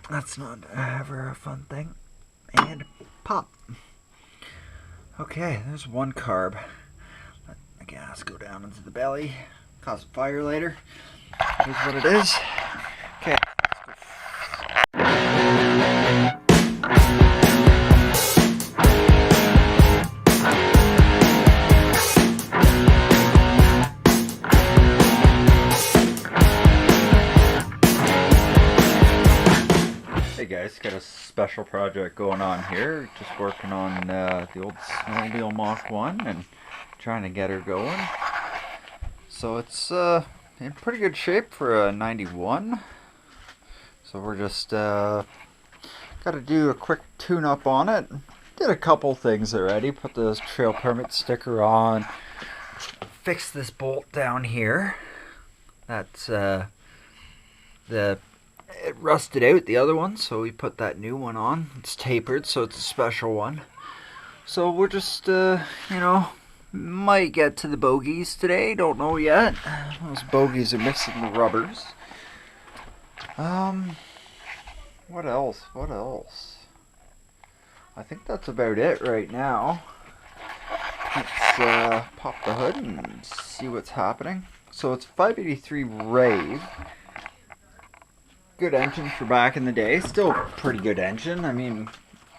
That's not ever a fun thing. And pop. Okay, there's one carb. Let the gas go down into the belly. Cause a fire later. Here's what it is. Okay. Hey guys, got a special project going on here. Just working on the old snowmobile Mach 1 and trying to get her going. So it's in pretty good shape for a 91. So we're just got to do a quick tune-up on it. Did a couple things already. Put the trail permit sticker on. Fix this bolt down here. That's it rusted out, the other one, so we put that new one on. It's tapered, so it's a special one. So we're just, might get to the bogies today. Don't know yet. Those bogies are missing the rubbers. What else? I think that's about it right now. Let's pop the hood and see what's happening. So it's 583 Rave. Good engine for back in the day. Still a pretty good engine. I mean,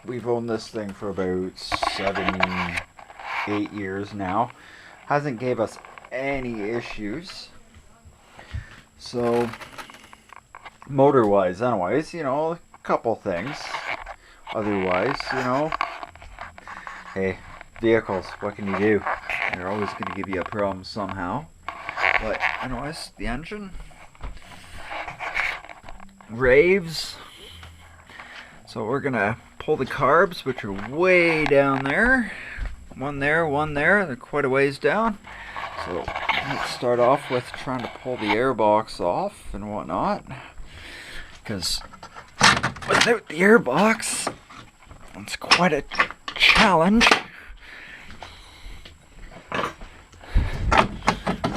we've owned this thing for about 7-8 years now. Hasn't gave us any issues. So, motor-wise, anyways, a couple things. Otherwise, hey, vehicles, what can you do? They're always going to give you a problem somehow. But, anyways, the engine raves. So we're gonna pull the carbs, which are way down there. One there. They're quite a ways down. So let's start off with trying to pull the airbox off and whatnot. Because without the airbox, it's quite a challenge.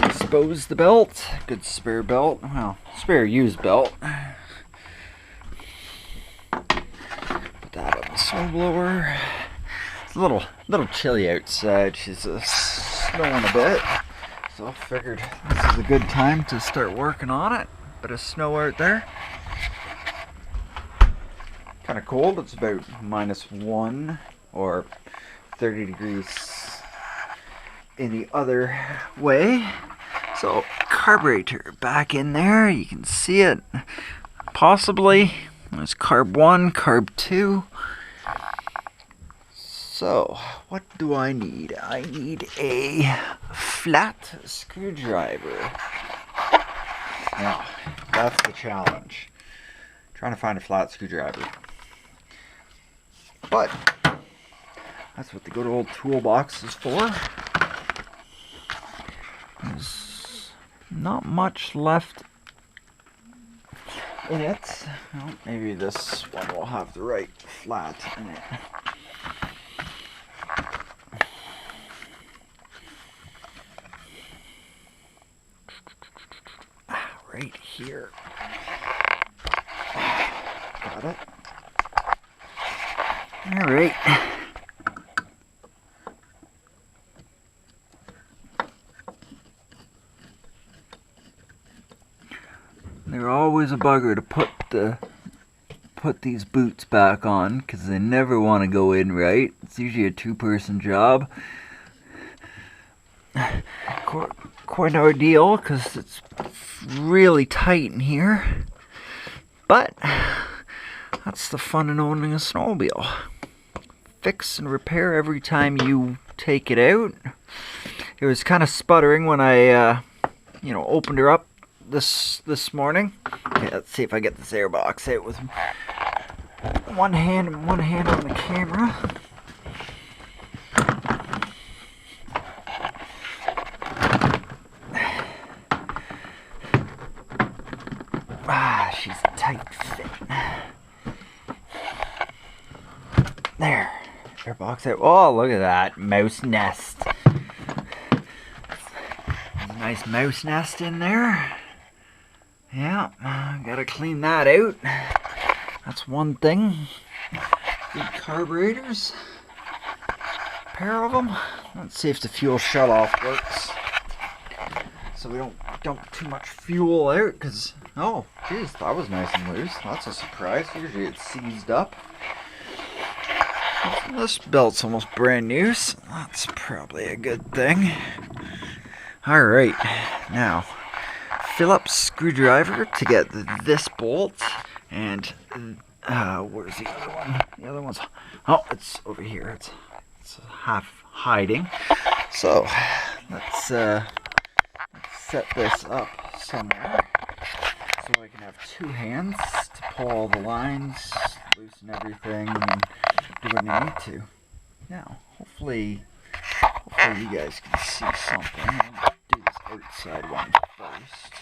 Expose the belt. Good spare belt. Well, spare used belt. That on the snowblower. It's a little chilly outside. She's snowing a bit, so I figured this is a good time to start working on it. Bit of snow out there. Kind of cold. It's about -1 or 30 degrees in the other way. So carburetor back in there. You can see it. Possibly. There's carb 1, carb 2. So, what do I need? I need a flat screwdriver. Now, that's the challenge. Trying to find a flat screwdriver. But, that's what the good old toolbox is for. There's not much left in it. Well, maybe this one will have the right flat in it. Right here. Got it. All right. They're always a bugger to put these boots back on because they never want to go in right. It's usually a 2-person job. Quite an ordeal because it's really tight in here. But that's the fun in owning a snowmobile. Fix and repair every time you take it out. It was kind of sputtering when I opened her up this morning. Okay, let's see if I get this airbox out with one hand and one hand on the camera. She's a tight fit. There. Airbox out. Oh, look at that mouse nest. There's a nice mouse nest in there. Yeah, gotta clean that out. That's one thing. Good carburetors. Pair of them. Let's see if the fuel shutoff works. So we don't dump too much fuel out, because, oh, geez, that was nice and loose. That's a surprise. Usually it's seized up. This belt's almost brand new, so that's probably a good thing. Alright, now, Phillips screwdriver to get this bolt, and, where's the other one? The other one's, oh, it's over here. It's half hiding. So, let's set this up somewhere so I can have two hands to pull all the lines, loosen everything, and do what I need to. Now, hopefully you guys can see something. I'll do this outside one first.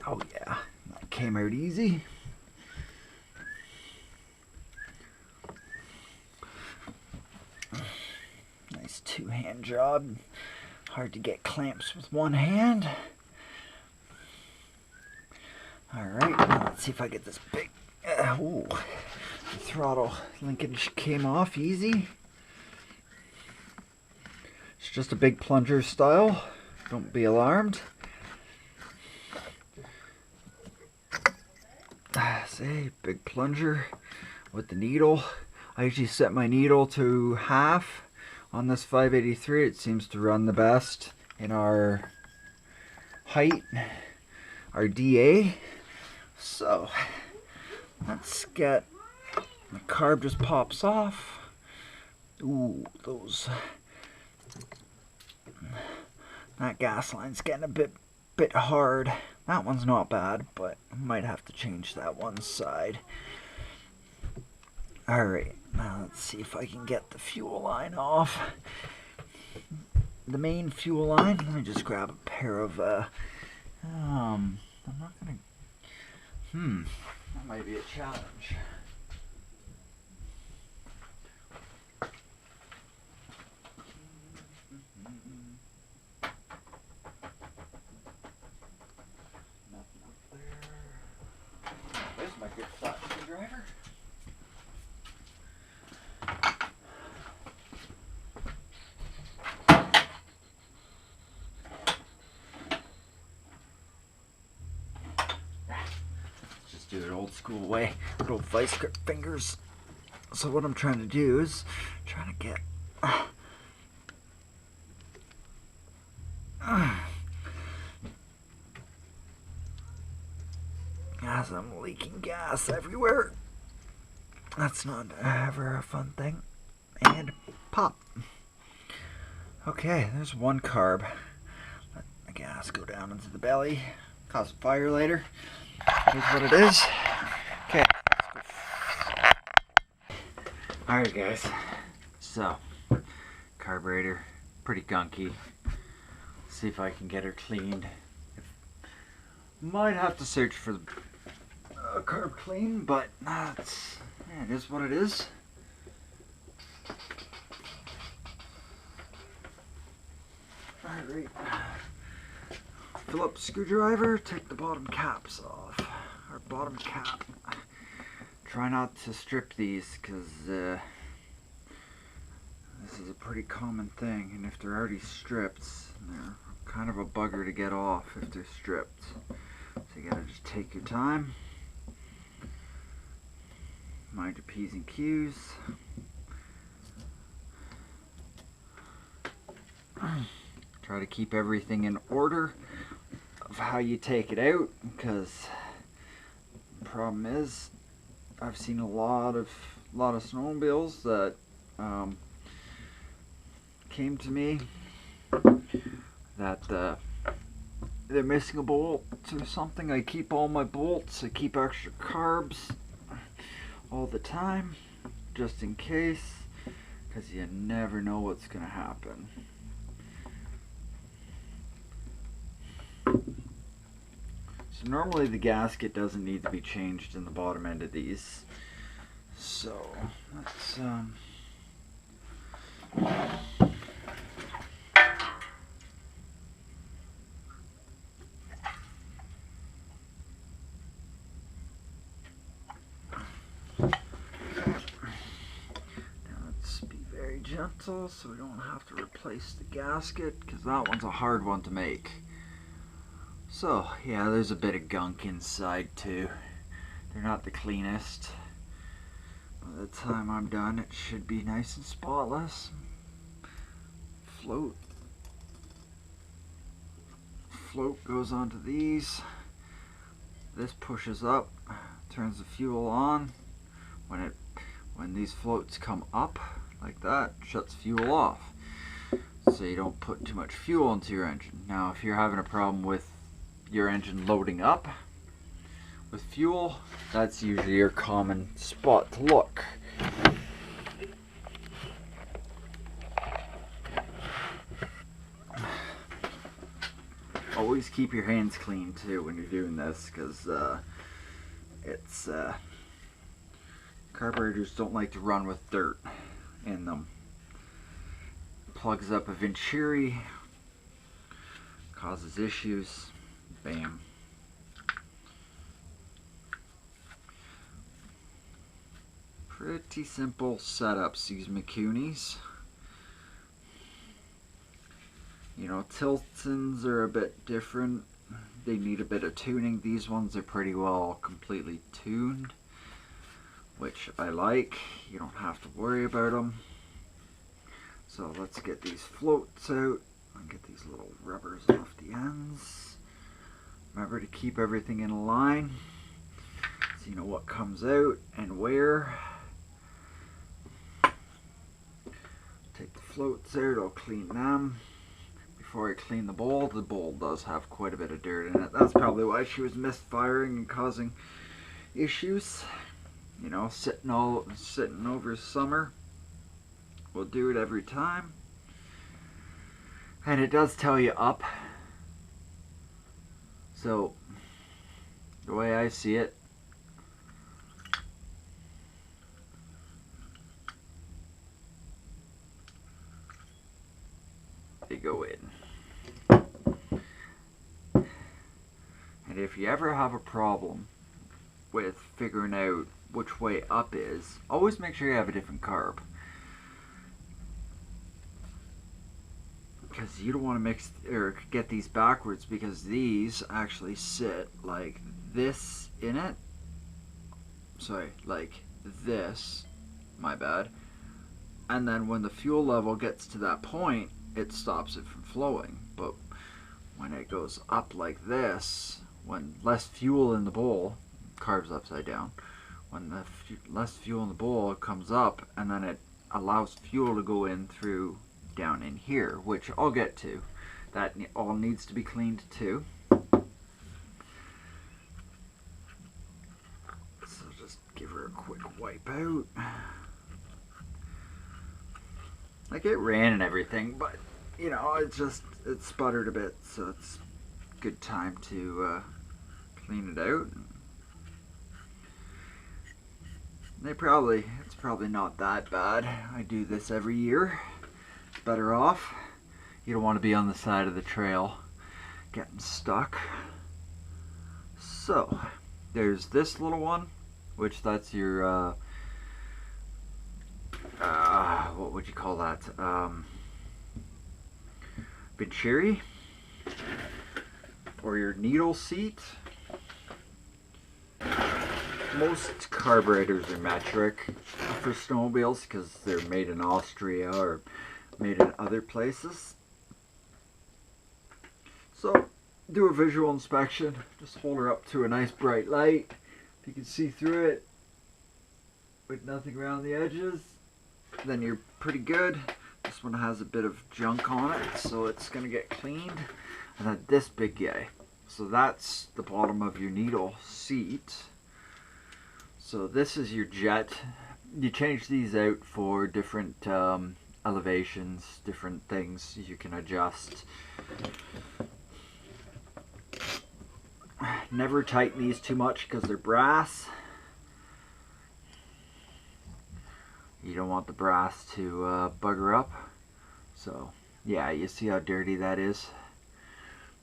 Oh yeah, that came out easy. Nice two-hand job. Hard to get clamps with one hand. Alright, now let's see if I get this big... ooh, the throttle linkage came off easy. It's just a big plunger style. Don't be alarmed. See, big plunger with the needle. I usually set my needle to half. On this 583, it seems to run the best in our height, our DA. So, let's get, the carb just pops off. Ooh, that gas line's getting a bit hard. That one's not bad, but I might have to change that one side. Alright, now let's see if I can get the fuel line off. The main fuel line, let me just grab a pair of, I'm not gonna, that might be a challenge. Nothing up there. There's my good flat screwdriver. Do it old school way, little vice grip fingers. So what I'm trying to do is trying to get as I'm leaking gas everywhere. That's not ever a fun thing. And pop. Okay, there's one carb. Let the gas go down into the belly. Cause a fire later. Here's what it is. Okay, let's go. Alright guys, so carburetor, pretty gunky. See if I can get her cleaned. Might have to search for the carb clean, but it is what it is. Alright, Phillips screwdriver, take the bottom caps off, or bottom cap. Try not to strip these, because this is a pretty common thing, and if they're already stripped, they're kind of a bugger to get off if they're stripped. So you gotta just take your time. Mind your P's and Q's. Try to keep everything in order of how you take it out, because the problem is I've seen a lot of snowmobiles that came to me that they're missing a bolt or something. I keep all my bolts, I keep extra carbs all the time just in case, because you never know what's gonna happen. So normally the gasket doesn't need to be changed in the bottom end of these. So let's Gentle so we don't have to replace the gasket, because that one's a hard one to make. So yeah, there's a bit of gunk inside too. They're not the cleanest. By the time I'm done, it should be nice and spotless. Float goes onto these. This pushes up, turns the fuel on. When these floats come up like that, shuts fuel off, so you don't put too much fuel into your engine. Now if you're having a problem with your engine loading up with fuel, that's usually your common spot to look. Always keep your hands clean too when you're doing this, because carburetors don't like to run with dirt in them. Plugs up a venturi, causes issues. Bam. Pretty simple setups, these Mikunis. You know, Tiltons are a bit different. They need a bit of tuning. These ones are pretty well completely tuned, which I like. You don't have to worry about them. So let's get these floats out and get these little rubbers off the ends. Remember to keep everything in a line so you know what comes out and where. Take the floats out, I'll clean them. Before I clean the bowl does have quite a bit of dirt in it. That's probably why she was misfiring and causing issues. You know, sitting over summer. We'll do it every time. And it does tell you up. So, the way I see it, they go in. And if you ever have a problem with figuring out which way up is, always make sure you have a different carb. Because you don't want to mix or get these backwards, because these actually sit like this in it. Sorry, like this, my bad. And then when the fuel level gets to that point, it stops it from flowing. But when it goes up like this, when less fuel in the bowl, carbs upside down, when the less fuel in the bowl, it comes up, and then it allows fuel to go in through down in here, which I'll get to. That all needs to be cleaned too. So just give her a quick wipe out. Like, it ran and everything, but you know, it sputtered a bit, so it's a good time to clean it out. It's probably not that bad. I do this every year. It's better off. You don't want to be on the side of the trail getting stuck. So there's this little one, which that's your what would you call that? Venturi, or your needle seat. Most carburetors are metric for snowmobiles because they're made in Austria or made in other places. So do a visual inspection. Just hold her up to a nice bright light. If you can see through it with nothing around the edges, then you're pretty good. This one has a bit of junk on it, so it's going to get cleaned. And then this big guy. So that's the bottom of your needle seat. So this is your jet. You change these out for different elevations, different things you can adjust. Never tighten these too much because they're brass. You don't want the brass to bugger up. So yeah, you see how dirty that is?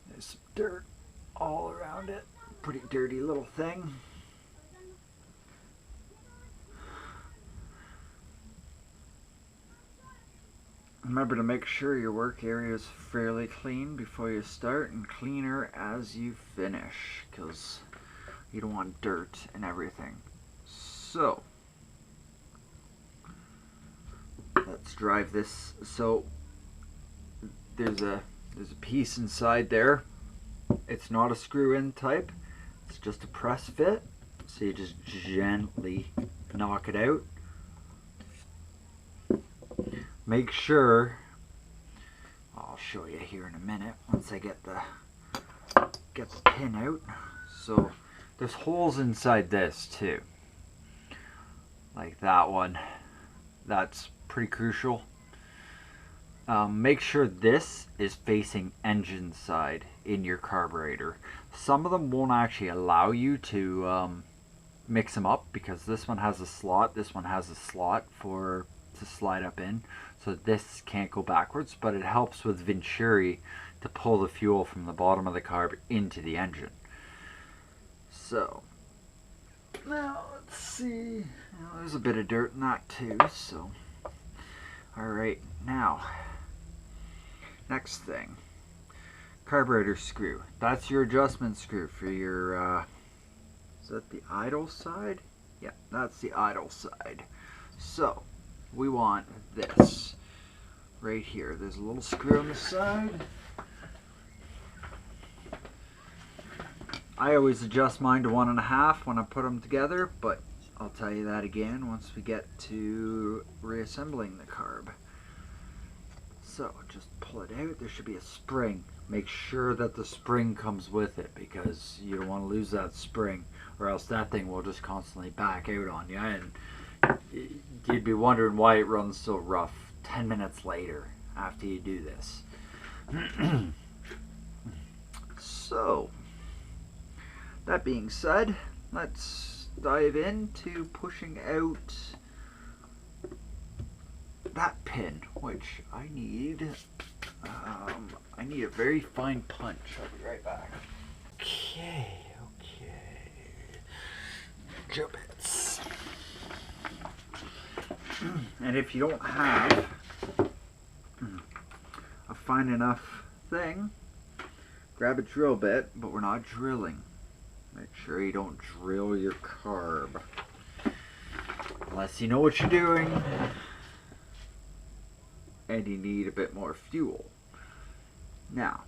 There's some dirt all around it. Pretty dirty little thing. Remember to make sure your work area is fairly clean before you start, and cleaner as you finish, because you don't want dirt and everything. So let's drive this. So there's a piece inside there. It's not a screw-in type. It's just a press fit. So you just gently knock it out. Make sure, I'll show you here in a minute once I get the pin out. So there's holes inside this too, like that one. That's pretty crucial. Make sure this is facing engine side in your carburetor. Some of them won't actually allow you to mix them up, because this one has a slot, this one has a slot to slide up in, so this can't go backwards, but it helps with Venturi to pull the fuel from the bottom of the carb into the engine. So now let's see, there's a bit of dirt in that too, so alright, now next thing, carburetor screw. That's your adjustment screw for your is that the idle side? Yeah, that's the idle side. So we want this right here. There's a little screw on the side. I always adjust mine to 1.5 when I put them together, but I'll tell you that again once we get to reassembling the carb. So just pull it out. There should be a spring. Make sure that the spring comes with it, because you don't want to lose that spring, or else that thing will just constantly back out on you, and you'd be wondering why it runs so rough 10 minutes later after you do this. So that being said, let's dive into pushing out that pin, which I need. I need a very fine punch. I'll be right back. Okay. Jobbits. And if you don't have a fine enough thing, grab a drill bit, but we're not drilling. Make sure you don't drill your carb unless you know what you're doing and you need a bit more fuel. Now,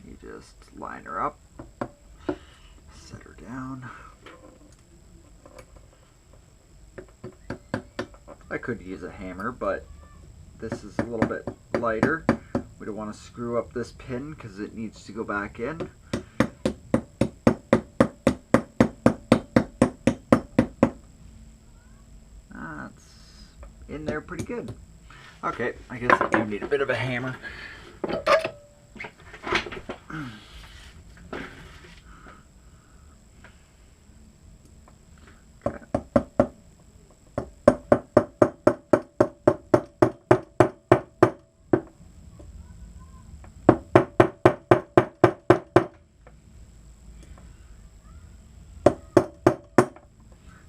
you just line her up, set her down. I could use a hammer, but this is a little bit lighter. We don't want to screw up this pin because it needs to go back in. That's in there pretty good. Okay, I guess I do need a bit of a hammer.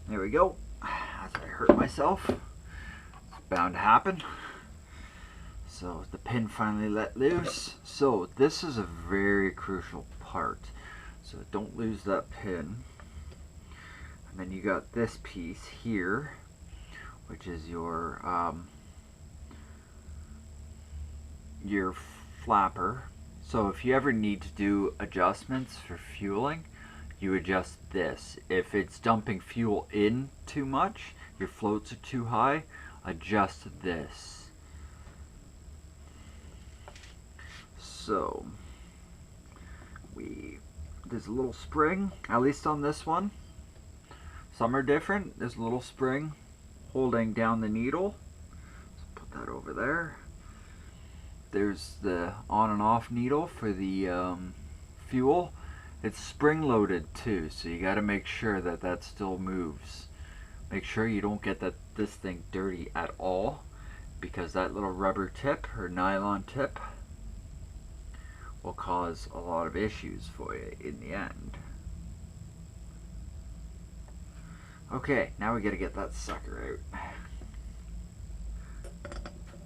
There we go. As I hurt myself, it's bound to happen. So the pin finally let loose. So this is a very crucial part. So don't lose that pin. And then you got this piece here, which is your flapper. So if you ever need to do adjustments for fueling, you adjust this. If it's dumping fuel in too much, your floats are too high, adjust this. So there's a little spring, at least on this one. Some are different. There's a little spring holding down the needle. So put that over there. There's the on and off needle for the fuel. It's spring loaded too, so you got to make sure that that still moves. Make sure you don't get that this thing dirty at all, because that little rubber tip or nylon tip will cause a lot of issues for you in the end. Okay, now we gotta get that sucker out.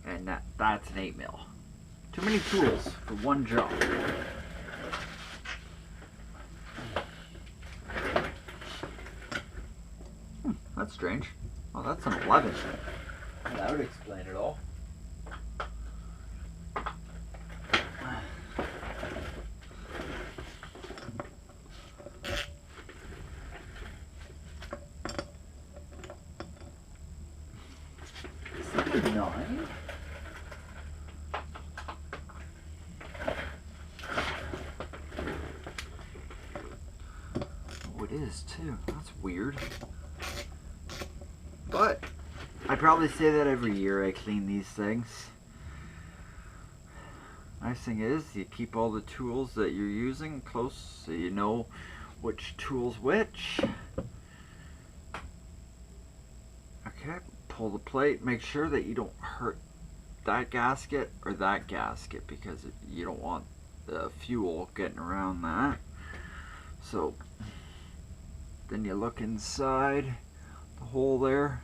And that's an 8mm. Too many tools for one job. That's strange. Oh, that's an 11. That would explain it all. Is that a 9? Oh, it is too. That's weird. But I probably say that every year I clean these things. Nice thing is you keep all the tools that you're using close so you know which tool's which. Okay, pull the plate. Make sure that you don't hurt that gasket or that gasket, because you don't want the fuel getting around that. So then you look inside. The hole there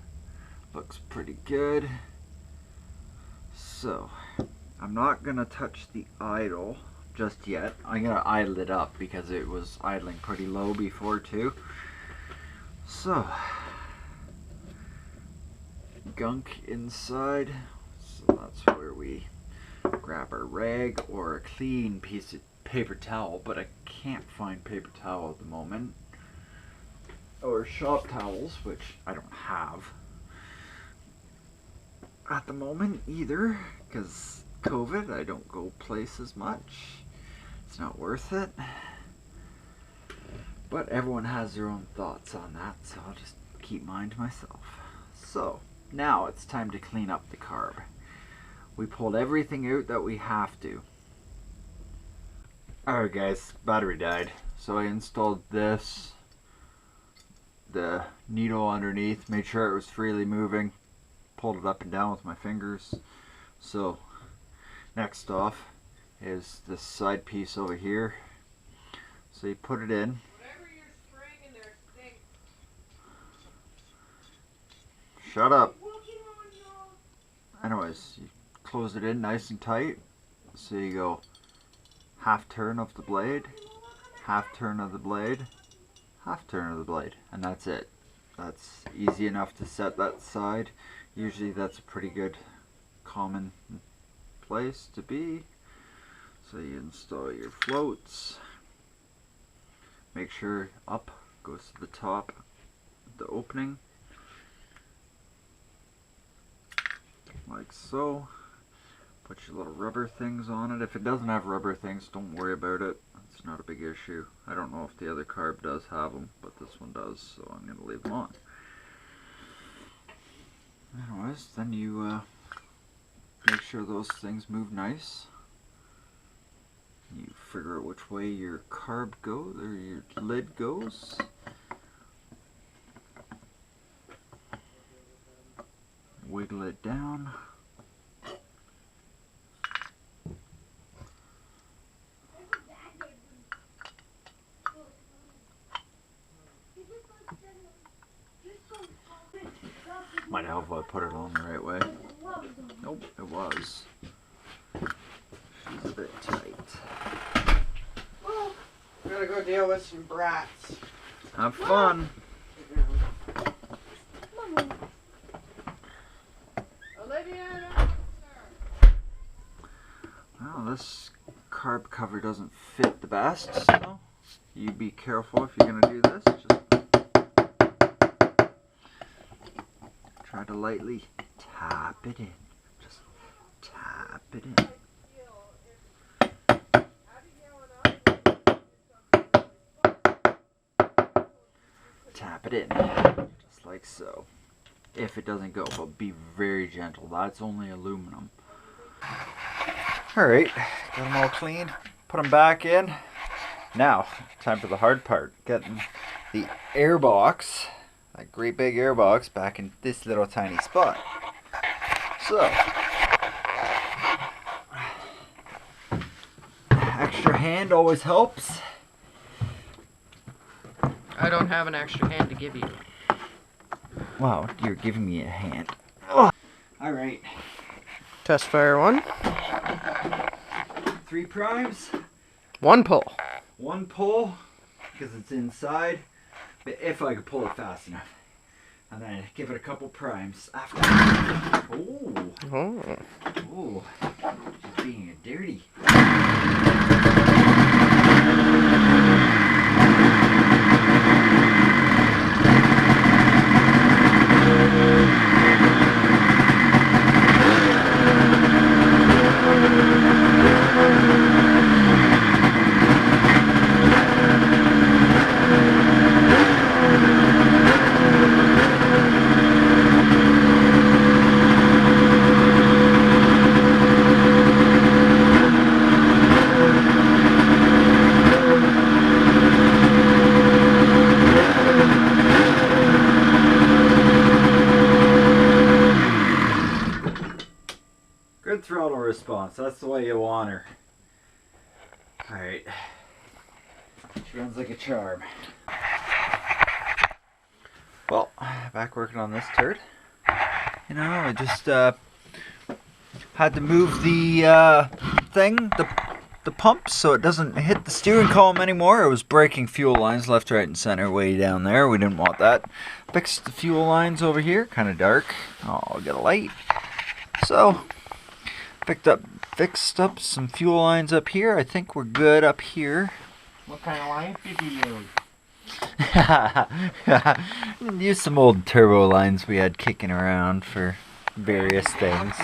looks pretty good. So I'm not gonna touch the idle just yet. I'm gonna idle it up because it was idling pretty low before too. So gunk inside, so that's where we grab our rag or a clean piece of paper towel, but I can't find paper towel at the moment, or shop towels, which I don't have at the moment either, because COVID, I don't go places much. It's not worth it. But everyone has their own thoughts on that, so I'll just keep mine to myself. So now it's time to clean up the carb. We pulled everything out that we have to. Alright guys, battery died, so I installed this, the needle underneath, made sure it was freely moving, pulled it up and down with my fingers. So next off is this side piece over here. So you put it in. Whatever you're spraying in there stinks. Shut up. Anyways, you close it in nice and tight. So you go half turn of the blade, half turn of the blade, half turn of the blade, and that's it. That's easy enough to set that side. Usually that's a pretty good common place to be. So you install your floats. Make sure up goes to the top of the opening, like so. Put your little rubber things on it. If it doesn't have rubber things, don't worry about it. It's not a big issue. I don't know if the other carb does have them, but this one does, so I'm going to leave them on. Anyways, then you make sure those things move nice. You figure out which way your carb goes, or your lid goes. Wiggle it down. Might help if I put it on the right way. Nope, it was. She's a bit tight. Well, we're gonna go deal with some brats. Have fun. Olivia. Well, this carb cover doesn't fit the best, so you be careful if you're gonna do this. Just try to lightly tap it in. Just tap it in. Tap it in, just like so. If it doesn't go, but be very gentle. That's only aluminum. Alright, got them all cleaned. Put them back in. Now, time for the hard part. Getting the air box. a great big airbox back in this little tiny spot. So, extra hand always helps. I don't have an extra hand to give you. Wow, you're giving me a hand. Oh. All right. Test fire 1. 3 primes. 1 pull. 1 pull, because it's inside. But if I could pull it fast enough. And then give it a couple primes after. Ooh. Oh. Ooh. Just being a dirty. Good throttle response. That's the way you want her. Alright. She runs like a charm. Well, back working on this turd. You know, I just had to move the thing, the pump, so it doesn't hit the steering column anymore. It was breaking fuel lines left, right, and center way down there. We didn't want that. Fixed the fuel lines over here, kind of dark. Oh, I'll get a light. So, fixed up some fuel lines up here. I think we're good up here. What kind of lines did you use? Use some old turbo lines we had kicking around for various things.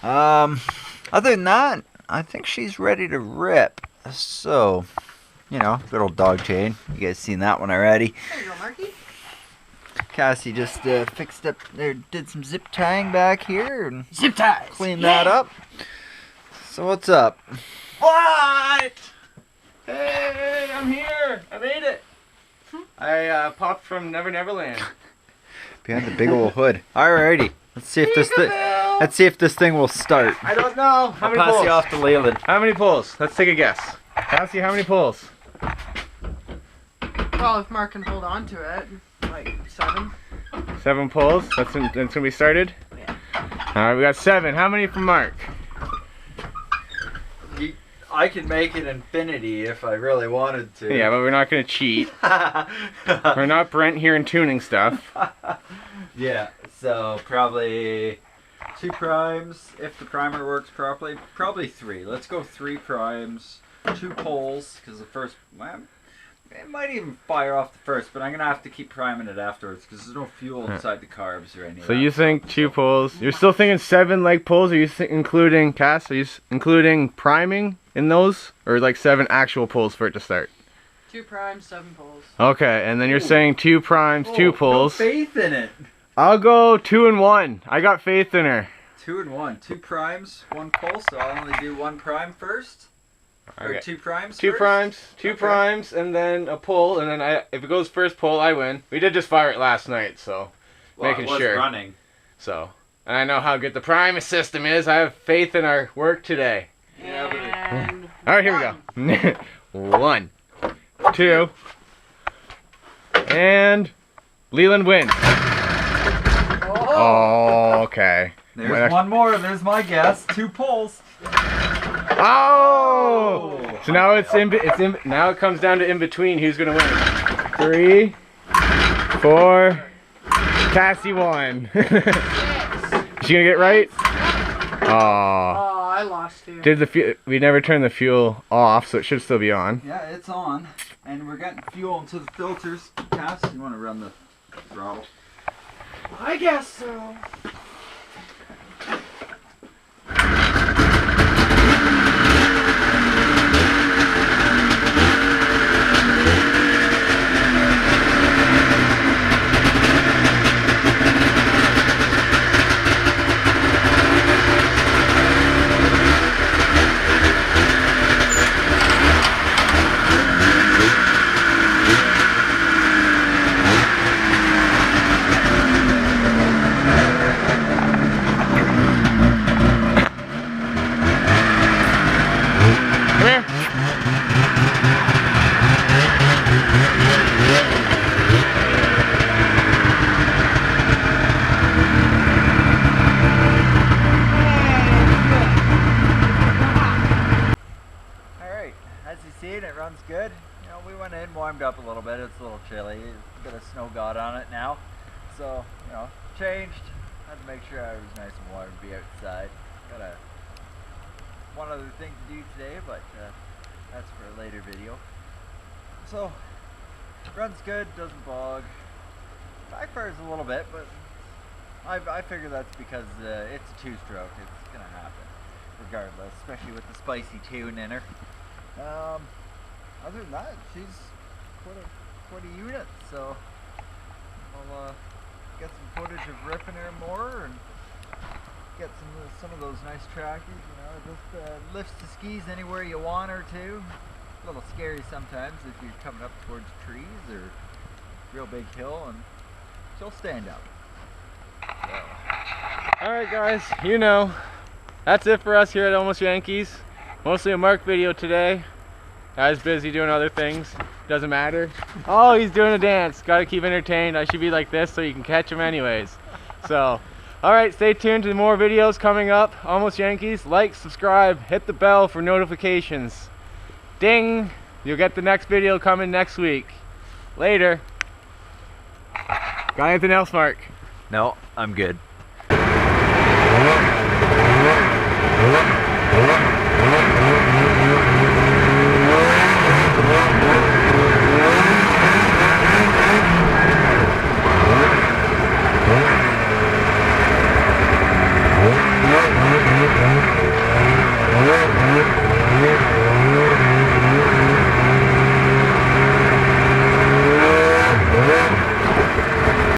Other than that, I think she's ready to rip. So, you know, good old dog chain. You guys seen that one already. There you go, Marky. Cassie just fixed up there, did some zip tying back here and Zip ties. cleaned that up. So what's up? What? Hey, I'm here. I made it. I popped from Never Neverland. Behind the big old hood. Alrighty, let's see if this thing will start. I don't know. How I'll many pass pulls? you off to Leeland. How many pulls? Let's take a guess. Cassie, how many pulls? Well, if Mark can hold on to it, like 7. 7 pulls. That's when we started? Yeah. Alright, we got 7. How many from Mark? I could make it infinity if I really wanted to. Yeah, but we're not going to cheat. We're not Brent here and tuning stuff. Yeah, so probably 2 primes if the primer works properly. Probably 3. Let's go 3 primes, 2 pulls, because the first, well, it might even fire off the first, but I'm going to have to keep priming it afterwards because there's no fuel inside the carbs or anything. So you think 2 pulls. You're still thinking 7 leg pulls? Are you including, Cass, are you including priming in those? Or like 7 actual pulls for it to start? 2 primes, 7 pulls. Okay, and then you're saying 2 primes, 2 pulls. No faith in it. I'll go 2 and 1. I got faith in her. 2 and 1. 2 primes, 1 pull, so I'll only do 1 prime first. Or Okay. 2 primes 2 first? primes, 2 Okay. primes, and then a pull, and then if it goes first pull, I win. We did just fire it last night, so Well, making it was sure. running. So, and I know how good the prime system is. I have faith in our work today. Yeah, but And All right, here we go. 1, 2, and Leeland wins. Oh, okay. there's one more. There's my guess. 2 pulls. Oh! So now now it comes down to in between who's gonna win. 3, 4. Cassie won. Is she gonna get right? Oh. oh, I lost you. We never turned the fuel off, so it should still be on. Yeah, it's on. And we're getting fuel into the filters. Cass, you want to run the throttle? I guess so. good. You know, we went in, warmed up a little bit. It's a little chilly. A bit of snow got on it now. So, you know, changed. Had to make sure I was nice and warm to be outside. Got one other thing to do today, but that's for a later video. So, runs good, doesn't bog. Backfires a little bit, but I figure that's because it's a two-stroke. It's gonna happen regardless, especially with the spicy tune in her. Other than that, she's quite a unit. So I'll get some footage of ripping her more and get some of those nice trackies. You know, just lifts the skis anywhere you want her to. A little scary sometimes if you're coming up towards trees or real big hill, and she'll stand up. So. Alright guys, you know, that's it for us here at Almost Yankees. Mostly a Mark video today. I was busy doing other things. Doesn't matter. Oh, he's doing a dance. Gotta keep entertained. I should be like this so you can catch him anyways. So, alright, stay tuned to more videos coming up. Almost Yankees. Like, subscribe, hit the bell for notifications. Ding! You'll get the next video coming next week. Later. Got anything else, Mark? No, I'm good.